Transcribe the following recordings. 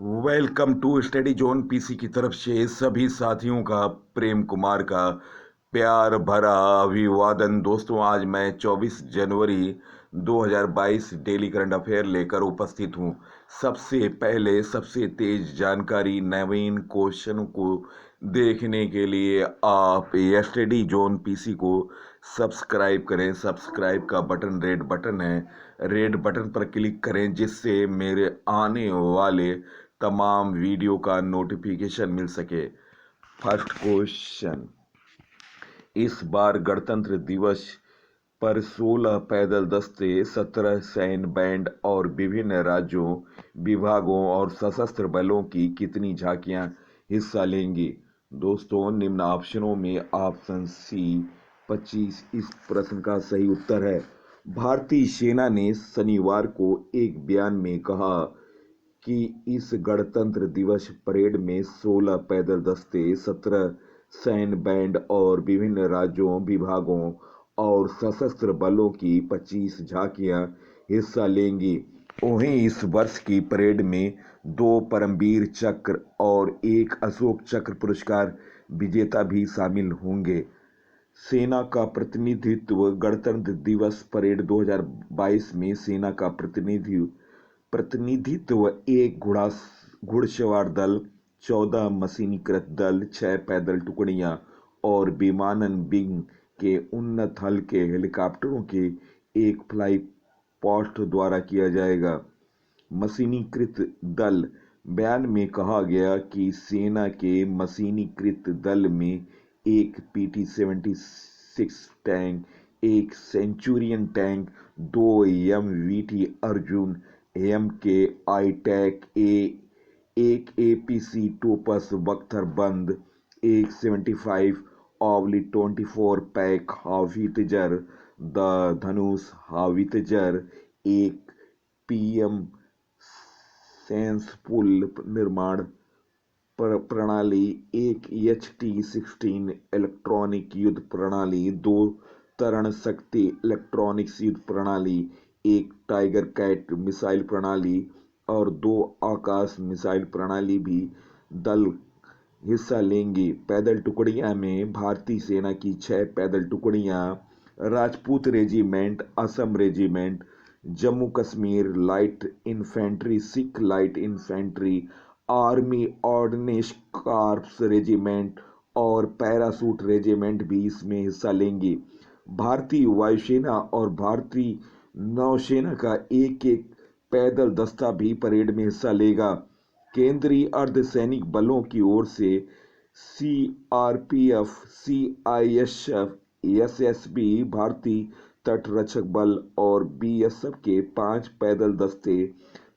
Welcome to study zone PC की तरफ से सभी साथियों का प्रेम कुमार का प्यार भरा अभिवादन। दोस्तों, आज मैं 24 जनवरी 2022 डेली करंट अफेयर लेकर उपस्थित हूँ। सबसे पहले सबसे तेज जानकारी, नवीन क्वेश्चन को देखने के लिए आप स्टडी जोन पीसी को सब्सक्राइब करें। सब्सक्राइब का बटन रेड बटन है, रेड बटन पर क्लिक करें जिससे मेरे आने वाले तमाम वीडियो का नोटिफिकेशन मिल सके। फर्स्ट क्वेश्चन, इस बार गणतंत्र दिवस पर 16 पैदल दस्ते, 17 सैन्य बैंड और विभिन्न राज्यों, विभागों और सशस्त्र बलों की कितनी झांकियां हिस्सा लेंगी? दोस्तों, निम्न ऑप्शनों में ऑप्शन सी 25 इस प्रश्न का सही उत्तर है। भारतीय सेना ने शनिवार को एक बयान में कहा कि इस गणतंत्र दिवस परेड में 16 पैदल दस्ते, 17 सैन्य बैंड और विभिन्न राज्यों, विभागों और सशस्त्र बलों की 25 झांकियां हिस्सा लेंगी। वहीं इस वर्ष की परेड में 2 परमवीर चक्र और 1 अशोक चक्र पुरस्कार विजेता भी शामिल होंगे। सेना का प्रतिनिधित्व, गणतंत्र दिवस परेड 2022 में सेना का प्रतिनिधित्व एक घुड़सवार दल, 14 मशीनीकृत दल, 6 पैदल टुकड़ियां और विमानन विंग के उन्नत हल्के हेलीकॉप्टरों के एक फ्लाई पोस्ट द्वारा किया जाएगा। मशीनीकृत दल, बयान में कहा गया कि सेना के मशीनीकृत दल में एक PT-76 टैंक, एक Centurion tank, 2 MVT Arjun MKI tank, एक APC टोपस बख्तरबंद, एक 75/24 पैक हावित्जर द धनुष हावित्जर, एक PM सेंसफुल निर्माण प्रणाली, एक HT-16 इलेक्ट्रॉनिक युद्ध प्रणाली, 2 तरण शक्ति इलेक्ट्रॉनिक्स युद्ध प्रणाली, एक टाइगर कैट मिसाइल प्रणाली और 2 आकाश मिसाइल प्रणाली भी दल हिस्सा लेंगी। पैदल टुकड़ियां में भारतीय सेना की 6 पैदल टुकड़ियां, Rajput regiment, Assam regiment, Jammu Kashmir light infantry, Sikh light infantry, army ordnance corps regiment और पैरासूट रेजिमेंट भी इसमें हिस्सा लेंगी। भारतीय वायुसेना और भारतीय नौसेना का एक एक पैदल दस्ता भी परेड में हिस्सा लेगा। केंद्रीय अर्धसैनिक बलों की ओर से CRPF, CISF, SSB, भारतीय तटरक्षक बल और BSF के 5 पैदल दस्ते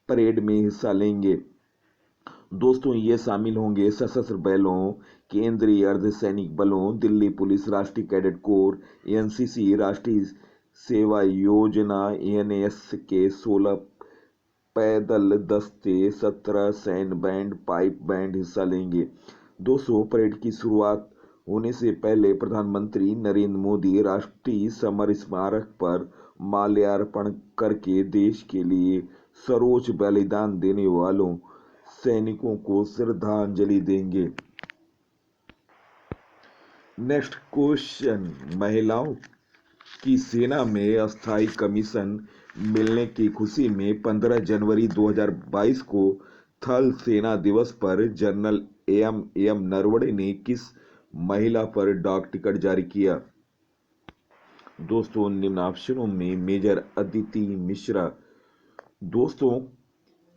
परेड में हिस्सा लेंगे। दोस्तों, ये शामिल होंगे सशस्त्र बलों, केंद्रीय अर्धसैनिक बलों, दिल्ली पुलिस, राष्ट्रीय कैडेट कोर, NCC, राष्ट्रीय सेवा योजना NS के 16 पैदल दस्ते, 17 सैन्य बैंड, पाइप बैंड हिस्सा लेंगे। 200 परेड की शुरुआत होने से पहले प्रधानमंत्री नरेंद्र मोदी राष्ट्रीय समर स्मारक पर माल्यार्पण करके देश के लिए सर्वोच्च बलिदान देने वालों सैनिकों को श्रद्धांजलि देंगे। नेक्स्ट क्वेश्चन, महिलाओं की सेना में अस्थायी कमीशन मिलने की खुशी में 15 जनवरी 2022 को थल सेना दिवस पर जनरल AM नरवणे ने किस महिला पर डाक टिकट जारी किया? दोस्तों, निम्न ऑप्शनों में मेजर अदिति मिश्रा। दोस्तों,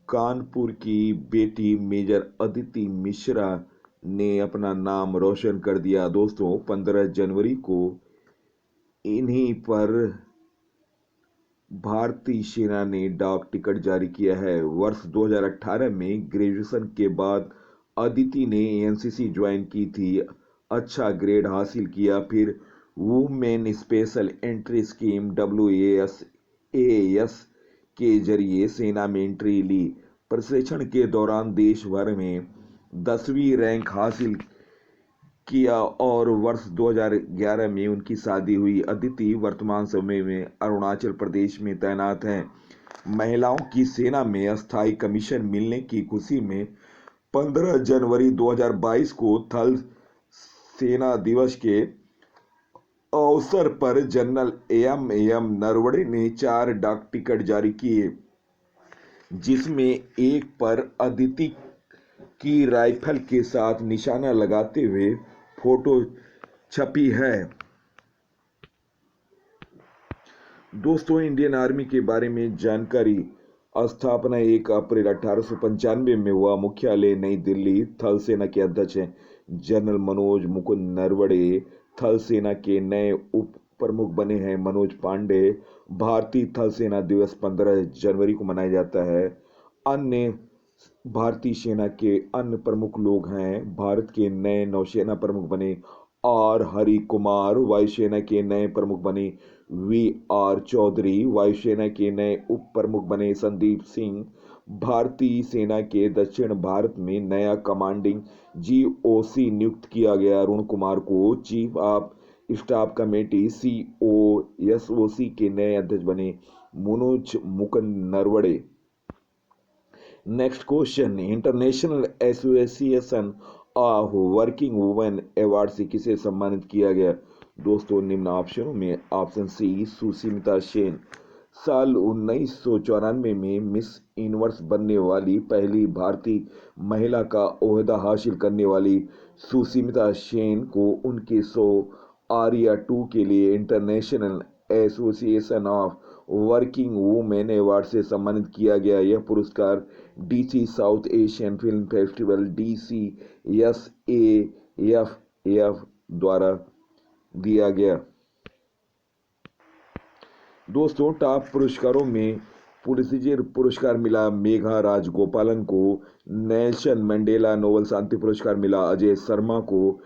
कानपुर की बेटी मेजर अदिति मिश्रा ने अपना नाम रोशन कर दिया। दोस्तों, 15 जनवरी को इन्हीं पर भारतीय सेना ने डाक टिकट जारी किया है। वर्ष 2018 में ग्रेजुएशन के बाद अदिति ने NCC ज्वाइन की थी, अच्छा ग्रेड हासिल किया, फिर women special entry scheme WAS के जरिए सेना में एंट्री ली। प्रशिक्षण के दौरान देश भर में 10वीं रैंक हासिल किया और वर्ष 2011 में उनकी शादी हुई। अदिति वर्तमान समय में अरुणाचल प्रदेश में तैनात हैं। महिलाओं की सेना में स्थायी कमीशन मिलने की खुशी में 15 जनवरी 2022 को थल सेना दिवस के अवसर पर जनरल एम नरवणे ने 4 डाक टिकट जारी किए, जिसमें एक पर अदिति की राइफल के साथ निशाना लगाते हुए फोटो छपी है। दोस्तों, इंडियन आर्मी के बारे में जानकारी। स्थापना 1 अप्रैल 1895 में हुआ। मुख्यालय नई दिल्ली। थल सेना के अध्यक्ष हैं जनरल मनोज मुकुंद नरवणे। थल सेना के नए उप प्रमुख बने हैं मनोज पांडे। भारतीय थल सेना दिवस 15 जनवरी को मनाया जाता है। अन्य भारतीय सेना के अन्य प्रमुख लोग हैं। भारत के नए नौसेना प्रमुख बने आर हरि कुमार। वायुसेना के नए प्रमुख बने वी चौधरी। वायुसेना के नए उप प्रमुख बने संदीप सिंह। भारतीय सेना के दक्षिण भारत में नया कमांडिंग जीओसी नियुक्त किया गया अरुण कुमार को चीफ ऑफ स्टाफ कमेटी सीओएसओसी के नए अध्यक्ष बने Manoj Mukund Naravane. Next question, international association of working women award से किसे सम्मानित किया गया? दोस्तों, निम्न ऑप्शनों में ऑप्शन सी सुष्मिता सेन। साल 1994 में मिस यूनिवर्स बनने वाली पहली भारतीय महिला का ओहदा हासिल करने वाली सुष्मिता सेन को उनके शो आर्या 2 के लिए international association of working women award से सम्मानित किया गया। यह पुरस्कार DC south Asian film festival DCSAFF द्वारा दिया गया। दोस्तों, टॉप पुरस्कारों में पुलित्जर पुरस्कार मिला मेघा राजगोपालन को। नेल्सन मंडेला नोबेल शांति पुरस्कार मिला अजय शर्मा को।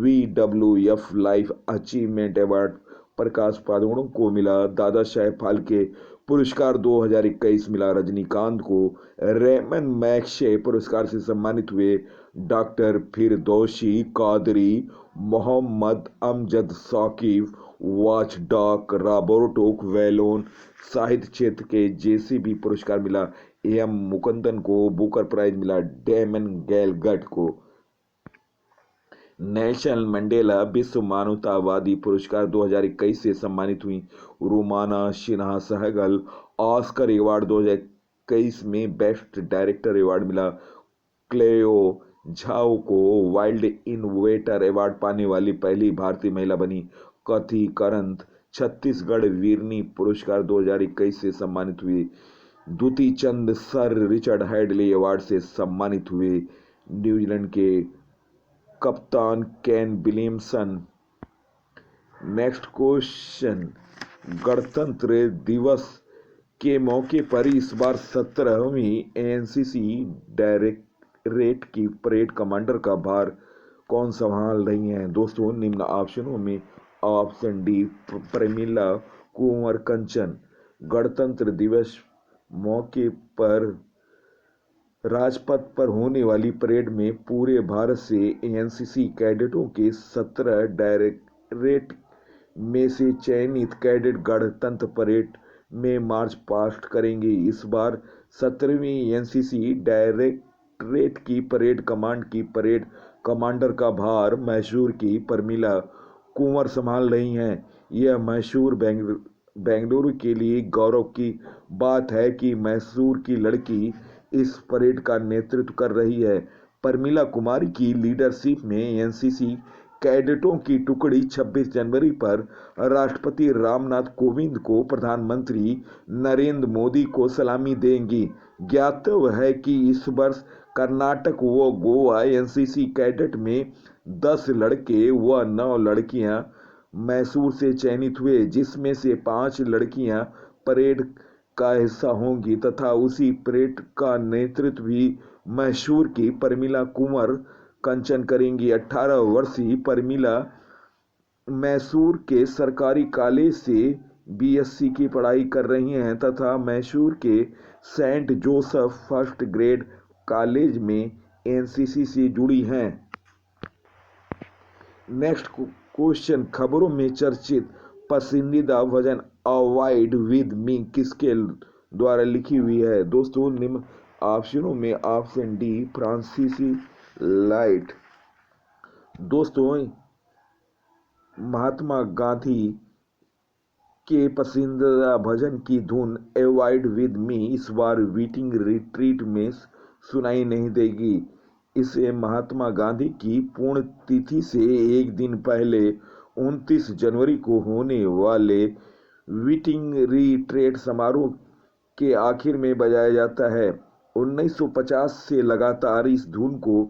WWF life achievement award Prakash Padukone को मिला। दादा साहेब फाल्के पुरस्कार 2021 मिला रजनीकांत को। रेमन मैग्सेसे पुरस्कार से सम्मानित हुए doctor Firdausi Qadri, Mohammad Amjad Sakib, watchdog Roberto वेलोन। साहित्य क्षेत्र के जेसीबी पुरस्कार मिला एम मुकुंदन को। बुकर प्राइज मिला डेमन गैलगट को। नेल्सन मंडेला विश्व मानवतावादी पुरस्कार 2021 से सम्मानित हुई रुमाना सिन्हा सहगल। ऑस्कर अवार्ड 2021 में बेस्ट डायरेक्टर अवार्ड मिला क्लेओ झाओ को। वाइल्ड इनोवेटर अवार्ड पाने वाली पहली भारतीय महिला बनी कथी करंत। छत्तीसगढ़ वीरनी पुरस्कार 2021 से सम्मानित हुए दुती चंद सर रिचर्ड हेडली अवार्ड से सम्मानित हुए न्यूजीलैंड के कप्तान केन विलियमसन। नेक्स्ट क्वेश्चन, गणतंत्र दिवस के मौके पर इस बार 17वीं एनसीसी डायरेक्टरेट की परेड कमांडर का भार कौन संभाल रही हैं? दोस्तों, निम्न ऑप्शनों में ऑप्शन डी प्रमिला कुंवर कंचन। गणतंत्र दिवस मौके पर राजपथ पर होने वाली परेड में पूरे भारत से एनसीसी कैडेटों के 17 डायरेक्टरेट में से चयनित कैडेट गणतंत्र परेड में मार्च पास्ट करेंगे। इस बार 17वीं एनसीसी डायरेक्टरेट की परेड कमांड की परेड कमांडर का भार मैसूर की प्रमिला कुंवर संभाल रही हैं। यह मैसूर बेंगलुरु के लिए गौरव की बात है कि मैसूर की लड़की इस परेड का नेतृत्व कर रही है। प्रमिला कुमारी की लीडरशिप में एनसीसी कैडेटों की टुकड़ी 26 जनवरी पर राष्ट्रपति रामनाथ कोविंद को प्रधानमंत्री नरेंद्र मोदी को सलामी देंगी। ज्ञातव्य है कि इस वर्ष कर्नाटक व गोवा एनसीसी कैडेट में 10 लड़के व 9 लड़कियां मैसूर से चयनित हुए, जिसमें से 5 लड़कियां परेड का हिस्सा होंगी तथा उसी परेड का नेतृत्व भी मैसूर की प्रमिला कुंवर कंचन करेंगी। 18 वर्षीय प्रमिला मैसूर के सरकारी कॉलेज से बीएससी की पढ़ाई कर रही हैं तथा मैसूर के saint Joseph first grade college में एनसीसी से जुड़ी हैं। नेक्स्ट क्वेश्चन, खबरों में चर्चित पसंदीदा भजन अवॉइड विद मी किसके द्वारा लिखी हुई है? दोस्तों निम्न ऑप्शनों में ऑप्शन डी फ्रांसीसी लाइट। दोस्तों महात्मा गांधी के पसंदीदा भजन की धुन अवॉइड विद मी इस बार वीटिंग रिट्रीट में सुनाई नहीं देगी। इसे महात्मा गांधी की पुण्यतिथि से एक दिन पहले 29 जनवरी को होने वाले वीटिंग रिट्रीट समारोह के आखिर में बजाया जाता है। 1950 से लगातार इस धुन को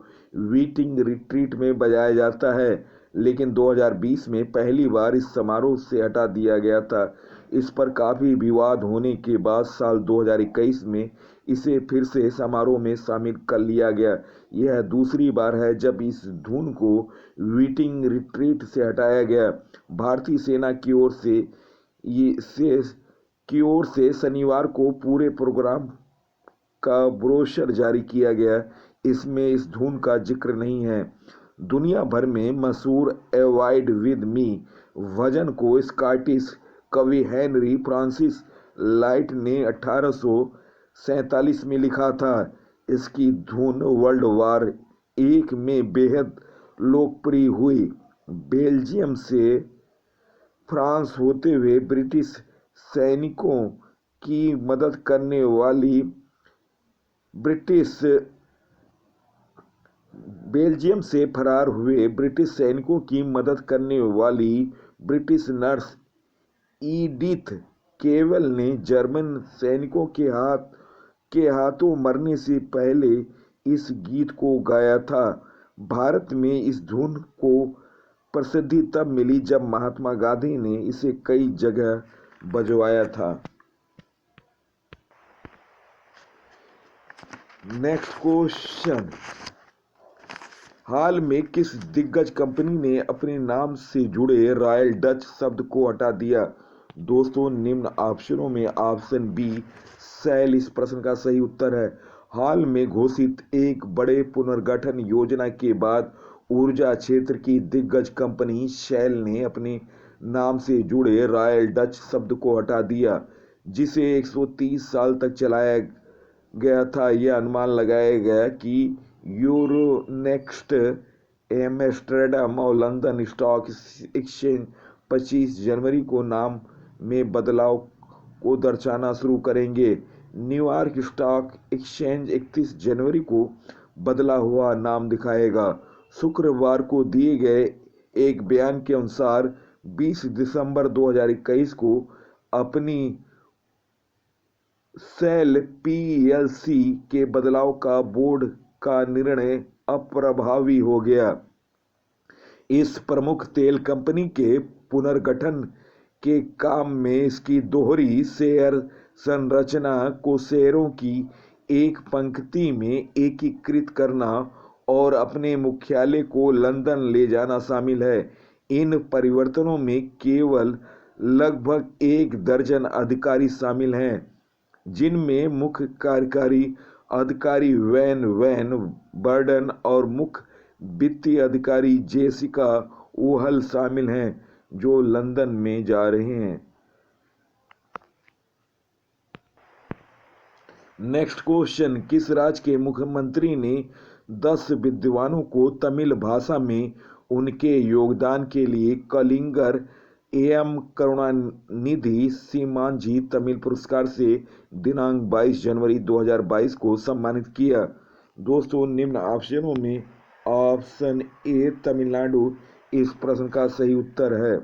वीटिंग रिट्रीट में बजाया जाता है, लेकिन 2020 में पहली बार इस समारोह से हटा दिया गया था। इस पर काफी विवाद होने के बाद साल 2021 में इसे फिर से समारोह में शामिल कर लिया गया। यह दूसरी बार है जब इस धुन को वीटिंग रिट्रीट से हटाया गया। भारतीय सेना की ओर से शनिवार को पूरे प्रोग्राम का ब्रोशर जारी किया गया। इसमें इस धुन का जिक्र नहीं है। दुनिया भर में मशहूर अवॉइड विद मी भजन को स्कॉटिश कवि हेनरी फ्रांसिस लाइट ने 1847 में लिखा था। इसकी धुन वर्ल्ड वार एक में बेहद लोकप्रिय हुई। बेल्जियम से फ्रांस होते हुए ब्रिटिश सैनिकों की मदद करने वाली बेल्जियम से फरार हुए ब्रिटिश सैनिकों की मदद करने वाली ब्रिटिश नर्स ईडिथ केवल ने जर्मन सैनिकों के हाथों मरने से पहले इस गीत को गाया था। भारत में इस धुन को प्रसिद्धि तब मिली जब महात्मा गांधी ने इसे कई जगह बजवाया था। नेक्स्ट क्वेश्चन, हाल में किस दिग्गज कंपनी ने अपने नाम से जुड़े रॉयल डच शब्द को हटा दिया? दोस्तों निम्न ऑप्शनों में ऑप्शन बी सेल इस प्रश्न का सही उत्तर है। हाल में घोषित एक बड़े पुनर्गठन योजना के बाद ऊर्जा क्षेत्र की दिग्गज कंपनी शेल ने अपने नाम से जुड़े रॉयल डच शब्द को हटा दिया, जिसे 130 साल तक चलाया गया था। यह अनुमान लगाया गया कि यूरोनेक्स्ट एम्स्टर्डम और लंदन स्टॉक एक्सचेंज 25 जनवरी को नाम में बदलाव को दर्शाना शुरू करेंगे। न्यूयॉर्क स्टॉक एक्सचेंज 31 जनवरी को बदला हुआ नाम दिखाएगा। शुक्रवार को दिए गए एक बयान के अनुसार 20 दिसंबर 2021 को अपनी सेल पीएलसी के बदलाव का बोर्ड का निर्णय अप्रभावी हो गया। इस प्रमुख तेल कंपनी के पुनर्गठन के काम में इसकी दोहरी शेयर संरचना को शेयरों की एक पंक्ति में एकीकृत करना और अपने मुख्यालय को लंदन ले जाना शामिल है। इन परिवर्तनों में केवल लगभग 1 दर्जन अधिकारी शामिल हैं, जिनमें मुख्य कार्यकारी अधिकारी वैन बर्डन और मुख्य वित्तीय अधिकारी जेसिका ओहल शामिल हैं, जो लंदन में जा रहे हैं। नेक्स्ट क्वेश्चन, किस राज्य के मुख्यमंत्री ने 10 विद्वानों को तमिल भाषा में उनके योगदान के लिए कलिंगर एम करुणानिधि सीमांजी तमिल पुरस्कार से दिनांक 22 जनवरी 2022 को सम्मानित किया? दोस्तों निम्न ऑप्शनों में ऑप्शन ए तमिलनाडु इस प्रश्न का सही उत्तर है।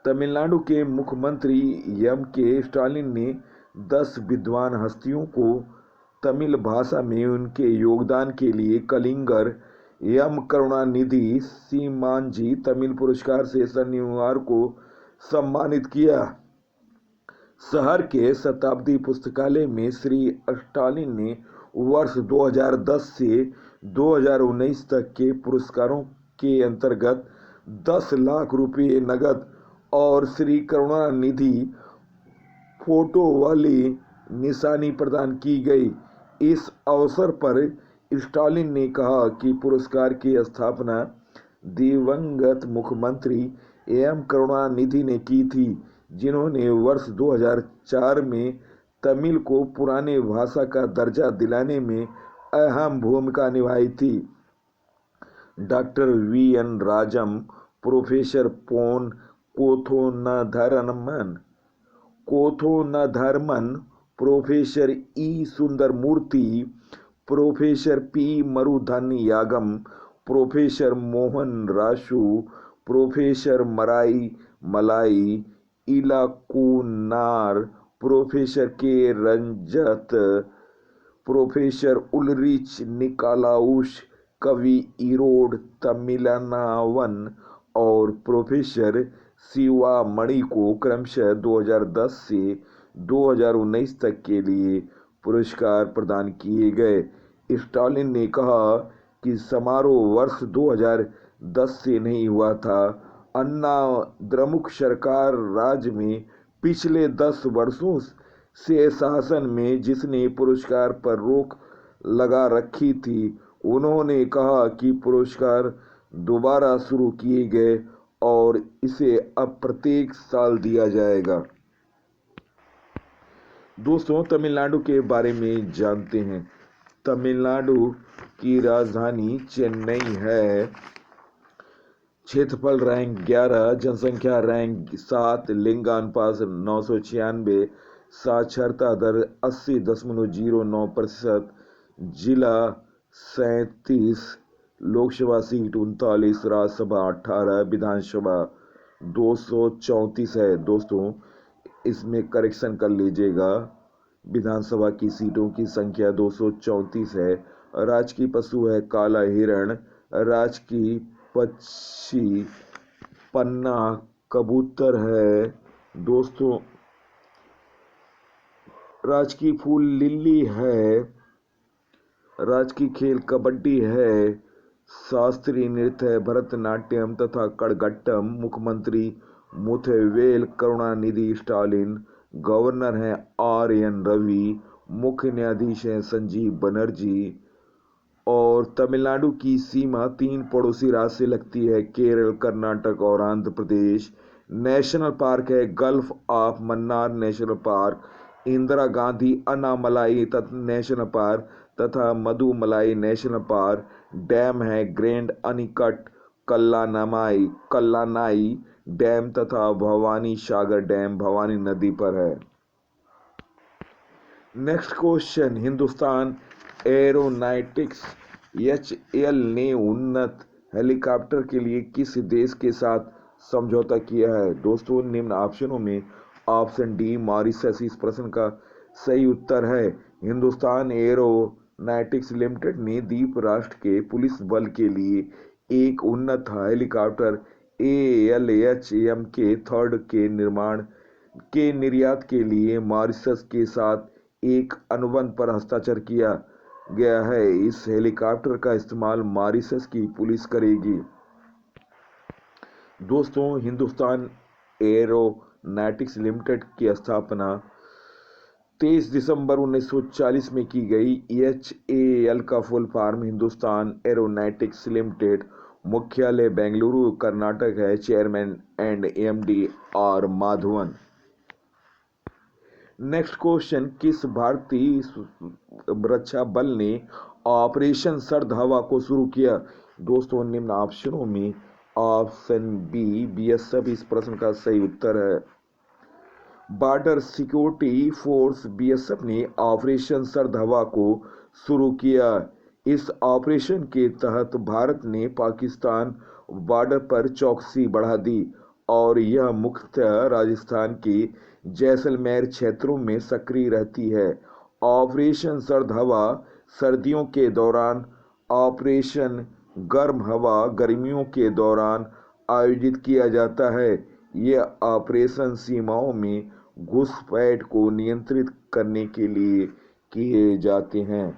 तमिलनाडु के मुख्यमंत्री एम के स्टालिन ने 10 विद्वान हस्तियों को तमिल भाषा में उनके योगदान के लिए कलिंगर एम करुणानिधि सीमांजी तमिल पुरस्कार से शनिवार को सम्मानित किया। शहर के शताब्दी पुस्तकालय में श्री स्टालिन ने वर्ष 2010 से 2019 तक के पुरस्कारों के अंतर्गत 10 लाख रुपये नकद और श्री करुणानिधि फोटो वाली निशानी प्रदान की गई। इस अवसर पर स्टालिन ने कहा कि पुरस्कार की स्थापना दिवंगत मुख्यमंत्री एम करुणानिधि ने की थी, जिन्होंने वर्ष 2004 में तमिल को पुरानी भाषा का दर्जा दिलाने में अहम भूमिका निभाई थी। Doctor V N. Rajam, professor Pon Kothandaraman, professor E. Sundaramurthy, professor P. Marudhanayagam, professor Mohan Rasu, professor Maraimalai इलाकुनार, professor के. रंजत, प्रोफेसर उलरिच निकोलाउस कवि इरोड तमिलनावन और प्रोफेसर शिवामणि को क्रमशः 2010 से 2019 तक के लिए पुरस्कार प्रदान किए गए। स्टालिन ने कहा कि समारोह वर्ष 2010 से नहीं हुआ था। अन्ना द्रमुक सरकार राज्य में पिछले 10 वर्षों से शासन में जिसने पुरस्कार पर रोक लगा रखी थी, उन्होंने कहा कि पुरस्कार दोबारा शुरू किए गए और इसे अब प्रत्येक साल दिया जाएगा। दोस्तों, तमिलनाडु के बारे में जानते हैं। तमिलनाडु की राजधानी चेन्नई है। क्षेत्रफल रैंक 11, जनसंख्या रैंक 7, लिंगानुपात 996, साक्षरता दर 80.09%, जिला 37, लोकसभा सीट 39, राज्यसभा 18, विधानसभा 234 है। दोस्तों, इसमें करेक्शन कर लीजिएगा, विधानसभा की सीटों की संख्या 234 है। राजकीय पशु है काला हिरण। राजकीय पक्षी पन्ना कबूतर है। दोस्तों, राजकीय फूल लिली है। राजकीय खेल कबड्डी है। शास्त्रीय नृत्य है भरतनाट्यम तथा कड़गट्टम। मुख्यमंत्री मुथुवेल करुणानिधि स्टालिन। गवर्नर हैं आर.एन. रवि। मुख्य न्यायाधीश हैं संजीव बनर्जी। और तमिलनाडु की सीमा 3 पड़ोसी राज्य से लगती है, केरल, कर्नाटक और आंध्र प्रदेश। नेशनल पार्क है gulf of Mannar national park, Indira Gandhi Annamalai national park तथा मधुमलाई नेशनल पार्क। डैम है ग्रैंड अनिकट कल्लानाई डैम तथा भवानी सागर डैम भवानी नदी पर है। Next question, Hindustan aeronautics (HAL) ने उन्नत हेलीकॉप्टर के लिए किस देश के साथ समझौता किया है? दोस्तों, निम्न ऑप्शनों में ऑप्शन डी मॉरिशस इस प्रश्न का सही उत्तर है। हिंदुस्तान एरोनॉटिक्स लिमिटेड ने द्वीप राष्ट्र के पुलिस बल के लिए एक उन्नत हेलीकॉप्टर ALHM के थर्ड के निर्यात के लिए मॉरिशस के साथ एक अनुबंध पर हस्ताक्षर किया गया है। इस हेलीकॉप्टर का इस्तेमाल मॉरिशस की पुलिस करेगी। दोस्तों, हिंदुस्तान एरोनॉटिक्स लिमिटेड की स्थापना 23 दिसंबर 1940 में की गई। HAL का full form Hindustan aeronautics limited, मुख्यालय बेंगलुरु कर्नाटक है। Chairman and MD R Madhavan. Next question, किस भारतीय रक्षा बल ने ऑपरेशन सर्द हवा को शुरू किया? दोस्तों, निम्न ऑप्शनों में ऑप्शन बी BSF इस प्रश्न का सही उत्तर है। बॉर्डर सिक्योरिटी फोर्स BSF ने ऑपरेशन सर्द हवा को शुरू किया। इस ऑपरेशन के तहत भारत ने पाकिस्तान बॉर्डर पर चौकसी बढ़ा दी और यह मुख्यतः राजस्थान के जैसलमेर क्षेत्रों में सक्रिय रहती है। ऑपरेशन सर्द हवा सर्दियों के दौरान, ऑपरेशन गर्म हवा गर्मियों के दौरान आयोजित किया जाता है। यह ऑपरेशन सीमाओं में घुसपैठ को नियंत्रित करने के लिए किए जाते हैं।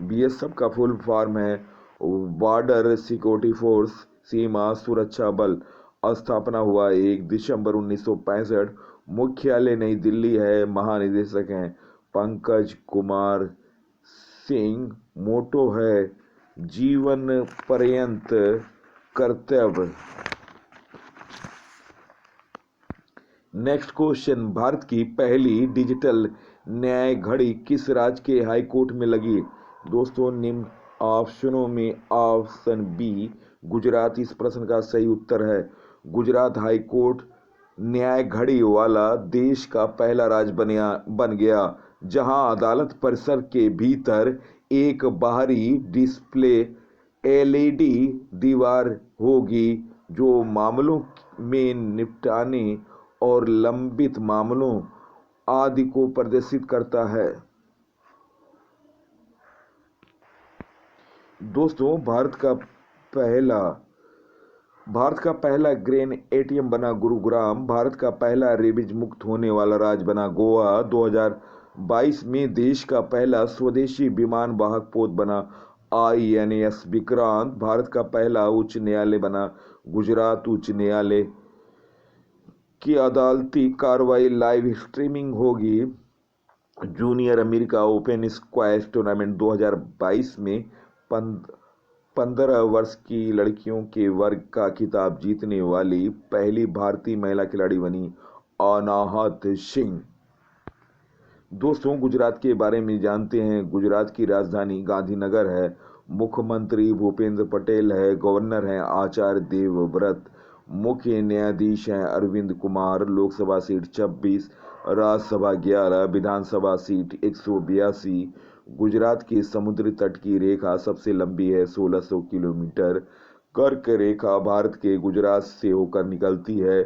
BSF का फुल फॉर्म है बॉर्डर सिक्योरिटी फोर्स, सीमा सुरक्षा बल। स्थापना हुआ 1 दिसंबर 1965। मुख्यालय नई दिल्ली है। महानिदेशक हैं पंकज कुमार सिंह। मोटो है जीवन पर्यंत कर्तव्य। नेक्स्ट क्वेश्चन, भारत की पहली डिजिटल न्याय घड़ी किस राज्य के हाई कोर्ट में लगी? दोस्तों निम्न ऑप्शनों में ऑप्शन बी गुजरात इस प्रश्न का सही उत्तर है। गुजरात हाई कोर्ट न्याय घड़ी वाला देश का पहला राज्य बन गया जहां अदालत परिसर के भीतर एक बाहरी डिस्प्ले एलईडी दीवार होगी जो मामलों में निपटाने और लंबित मामलों आदि को प्रदर्शित करता है। दोस्तों भारत का पहला ग्रेन एटीएम बना गुरुग्राम। भारत का पहला रेबीज मुक्त होने वाला राज्य बना गोवा। 2022 में देश का पहला स्वदेशी विमान वाहक पोत बना INS विक्रांत। भारत का पहला उच्च न्यायालय बना गुजरात उच्च न्यायालय की अदालती कार्रवाई लाइव स्ट्रीमिंग होगी। Junior America open squash tournament 2022 में 15 वर्ष की लड़कियों के वर्ग का खिताब जीतने वाली पहली भारतीय महिला खिलाड़ी बनी अनाहत सिंह। दोस्तों गुजरात के बारे में जानते हैं। गुजरात की राजधानी गांधीनगर है। मुख्यमंत्री भूपेंद्र पटेल है। गवर्नर हैं आचार्य देवव्रत। मुख्य न्यायाधीश हैं अरविंद कुमार। लोकसभा सीट 26, राज्यसभा 11, विधानसभा सीट 182। गुजरात की समुद्री तट की रेखा सबसे लंबी है 1600 किलोमीटर। कर्क रेखा भारत के गुजरात से होकर निकलती है।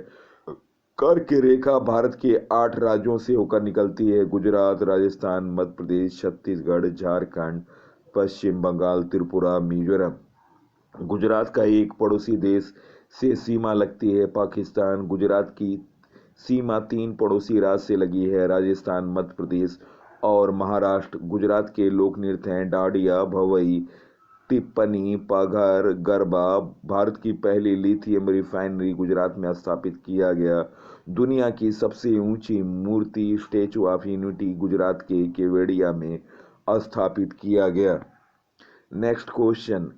कर्क रेखा भारत के 8 राज्यों से होकर निकलती है। गुजरात, राजस्थान, मध्य प्रदेश, छत्तीसगढ़, झारखंड, पश्चिम बंगाल, त्रिपुरा, मिजोरम। गुजरात का एक पड़ोसी देश से सीमा लगती है पाकिस्तान। गुजरात की सीमा 3 पड़ोसी राज्य से लगी है राजस्थान, मध्य प्रदेश और महाराष्ट्र। गुजरात के लोक नृत्य हैं डांडिया, भवई, टिप्पणी, पघर, गरबा। भारत की पहली लिथियम रिफाइनरी गुजरात में स्थापित किया गया। दुनिया की सबसे ऊंची मूर्ति स्टैचू ऑफ यूनिटी गुजरात के केवड़िया में स्थापित किया गया। नेक्स्ट क्वेश्चन,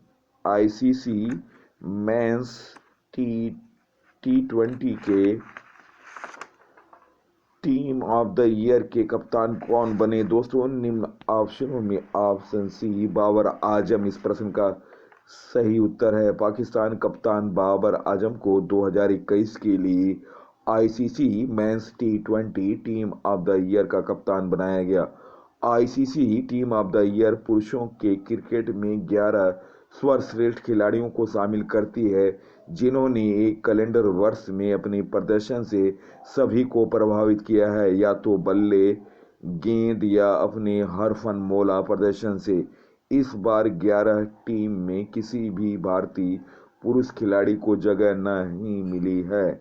आईसीसी मेंस टी20 के टीम ऑफ द ईयर के कप्तान कौन बने? दोस्तों निम्न ऑप्शनों में ऑप्शन सी बाबर आजम इस प्रश्न का सही उत्तर है। पाकिस्तान कप्तान बाबर आजम को 2021 के लिए ICC men's T20 team of the year का कप्तान बनाया गया। ICC team of the year पुरुषों के क्रिकेट में 11 सर्वश्रेष्ठ खिलाड़ियों को शामिल करती है जिन्होंने एक कैलेंडर वर्ष में अपने प्रदर्शन से सभी को प्रभावित किया है, या तो बल्ले, गेंद या अपने हरफनमौला प्रदर्शन से। इस बार 11 टीम में किसी भी भारतीय पुरुष खिलाड़ी को जगह नहीं मिली है।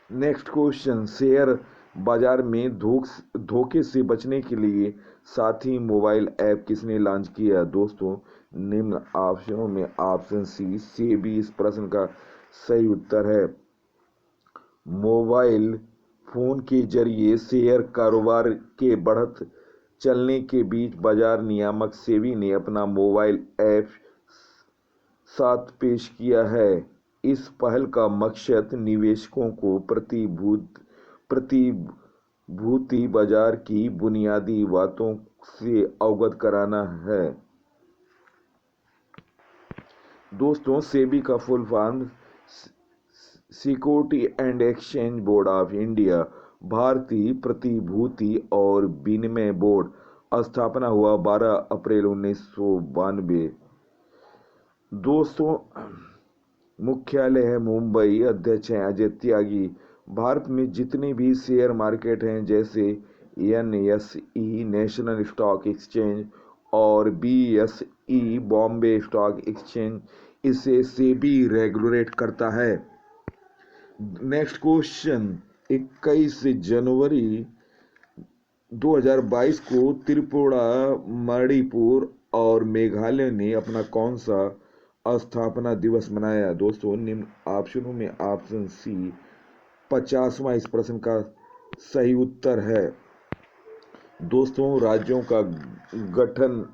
नेक्स्ट क्वेश्चन, शेयर बाजार में धोखे से बचने के लिए साथी मोबाइल ऐप किसने लॉन्च किया? दोस्तों निम्न ऑप्शनों में ऑप्शन सी सेबी इस प्रश्न का सही उत्तर है। मोबाइल फोन के जरिए शेयर कारोबार के बढ़त चलने के बीच बाजार नियामक सेबी ने अपना मोबाइल ऐप साथ पेश किया है। इस पहल का मकसद निवेशकों को प्रतिभूति बाजार की बुनियादी बातों से अवगत कराना है। दोस्तों सेबी का full form security and exchange board of India, भारतीय प्रतिभूति और विनिमय बोर्ड। स्थापना हुआ 12 अप्रैल 1992। दोस्तों मुख्यालय है मुंबई। अध्यक्ष हैं अजय त्यागी। भारत में जितने भी शेयर मार्केट हैं जैसे NSE नेशनल स्टॉक एक्सचेंज और BSE बॉम्बे स्टॉक एक्सचेंज, इसे सेबी रेगुलेट करता है। नेक्स्ट क्वेश्चन, 21 जनवरी 2022 को त्रिपुरा, मणिपुर और मेघालय ने अपना कौन सा स्थापना दिवस मनाया? दोस्तों निम्न ऑप्शनों में ऑप्शन सी 50वां इस प्रश्न का सही उत्तर है। दोस्तों राज्यों का गठन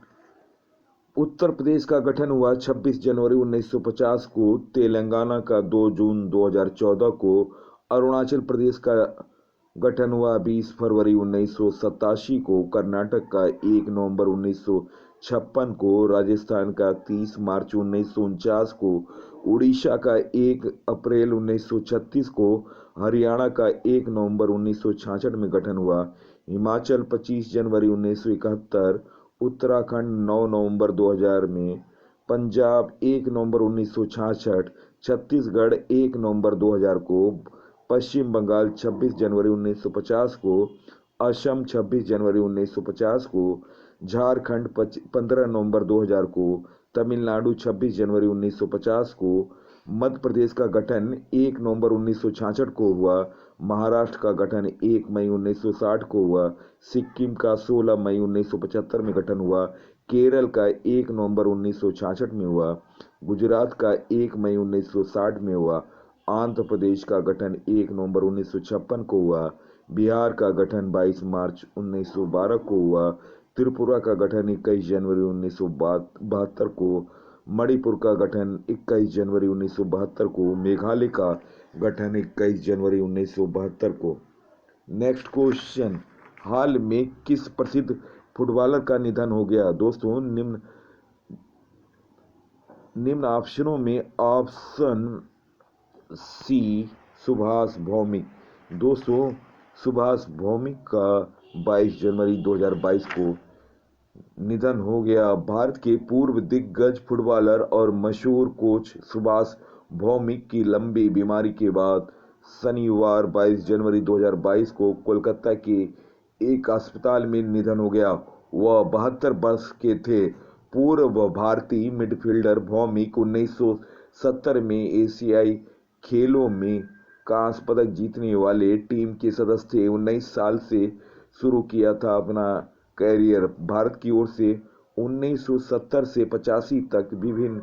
उत्तर प्रदेश का गठन हुआ 26 जनवरी 1950 को, तेलंगाना का 2 जून 2014 को, अरुणाचल प्रदेश का गठन हुआ 20 फरवरी 1987 को, कर्नाटक का 1 नवंबर 1956 को, राजस्थान का 30 मार्च 1949 को, उड़ीसा का 1 अप्रैल 1936 को, हरियाणा का 1 नवंबर 1966 में गठन हुआ, हिमाचल 25 जनवरी 1971, उत्तराखंड 9 नवंबर 2000 में, पंजाब 1 नवंबर 1966, छत्तीसगढ़ 1 नवंबर 2000 को, पश्चिम बंगाल 26 जनवरी 1950 को, असम 26 जनवरी 1950 को, झारखंड 15 नवंबर 2000 को, तमिलनाडु 26 जनवरी 1950 को, मध्य प्रदेश का गठन 1 नवंबर 1966 को हुआ, महाराष्ट्र का गठन 1 मई 1960 को हुआ, सिक्किम का 16 मई 1975 में गठन हुआ, केरल का 1 नवंबर 1966 में हुआ, गुजरात का 1 मई 1960 में हुआ, आंध्र प्रदेश का गठन 1 नवंबर 1956 को हुआ, बिहार का गठन 22 मार्च 1912 को हुआ, त्रिपुरा का गठन 21 जनवरी 1972 को, मणिपुर का गठन 21 जनवरी 1972 को, मेघालय का गठन 21 जनवरी 1972 को। नेक्स्ट क्वेश्चन, हाल में किस प्रसिद्ध फुटबॉलर का निधन हो गया? दोस्तों निम्न ऑप्शनों में ऑप्शन सी सुभाष भौमिक। दोस्तों सुभाष भौमिक का 22 जनवरी 2022 को निधन हो गया। भारत के पूर्व दिग्गज फुटबॉलर और मशहूर कोच सुभाष भौमिक की लंबी बीमारी के बाद शनिवार 22 जनवरी 2022 को कोलकाता के एक अस्पताल में निधन हो गया। वह 72 वर्ष के थे। पूर्व भारतीय मिडफील्डर भौमिक 1970 में एशियाई खेलों में कांस्य पदक जीतने वाले टीम के सदस्य थे। 19 साल से शुरू किया था अपना कैरियर। भारत की ओर से 1970 से 85 तक विभिन्न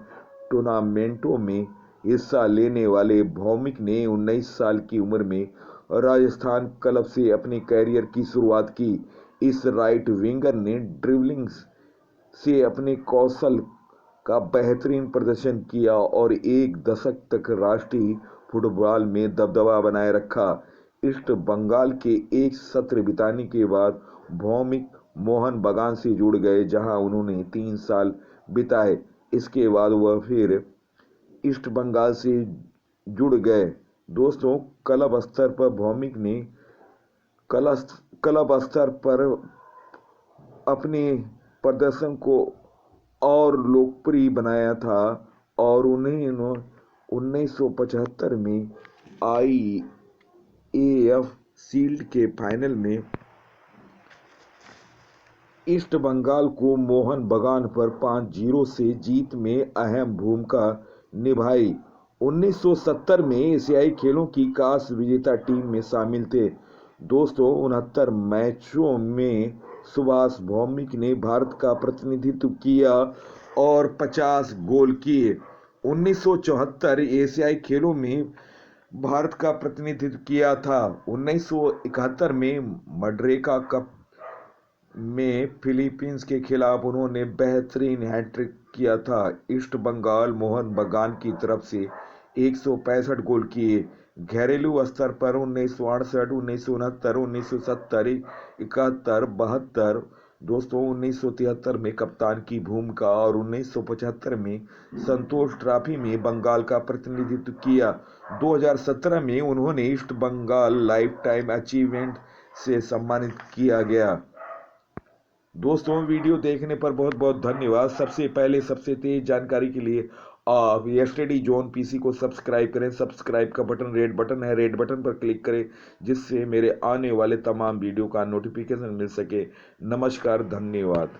टूर्नामेंटों में हिस्सा लेने वाले भौमिक ने 19 साल की उम्र में राजस्थान क्लब से अपने कैरियर की शुरुआत की। इस राइट विंगर ने ड्रिबलिंग से अपने कौशल का बेहतरीन प्रदर्शन किया और एक दशक तक राष्ट्रीय फुटबॉल में दबदबा बनाए रखा। ईस्ट बंगाल के एक सत्र बिताने के बाद भौमिक मोहन बगान से जुड़ गए, जहां उन्होंने 3 साल बिताए। इसके बाद वह फिर ईस्ट बंगाल से जुड़ गए। दोस्तों क्लब स्तर पर भौमिक ने क्लब स्तर पर अपने प्रदर्शन को और लोकप्रिय बनाया था और उन्हें 1975 में IAF शील्ड के फाइनल में ईस्ट बंगाल को मोहन बगान पर 5-0 से जीत में अहम भूमिका निभाई। 1970 में एशियाई खेलों की कांस्य विजेता टीम में शामिल थे। दोस्तों 69 मैचों में सुभाष भौमिक ने भारत का प्रतिनिधित्व किया और 50 गोल किए। 1974 एशियाई खेलों में भारत का प्रतिनिधित्व किया था। 1971 में मड्रेका कप में फिलीपींस के खिलाफ उन्होंने बेहतरीन हैट्रिक किया था। ईस्ट बंगाल मोहन बगान की तरफ से 165 गोल किए। घरेलू स्तर पर 1968, 1969, 1970, 71, 72, दोस्तों 1973 में कप्तान की भूमिका और 1975 में संतोष ट्रॉफी में बंगाल का प्रतिनिधित्व किया। 2017 में उन्होंने East Bengal lifetime achievement से सम्मानित किया गया। दोस्तों वीडियो देखने पर बहुत बहुत धन्यवाद। सबसे पहले सबसे तेज जानकारी के लिए आप स्टडी जोन पीसी को सब्सक्राइब करें। सब्सक्राइब का बटन रेड बटन है, रेड बटन पर क्लिक करें जिससे मेरे आने वाले तमाम वीडियो का नोटिफिकेशन मिल सके। नमस्कार, धन्यवाद।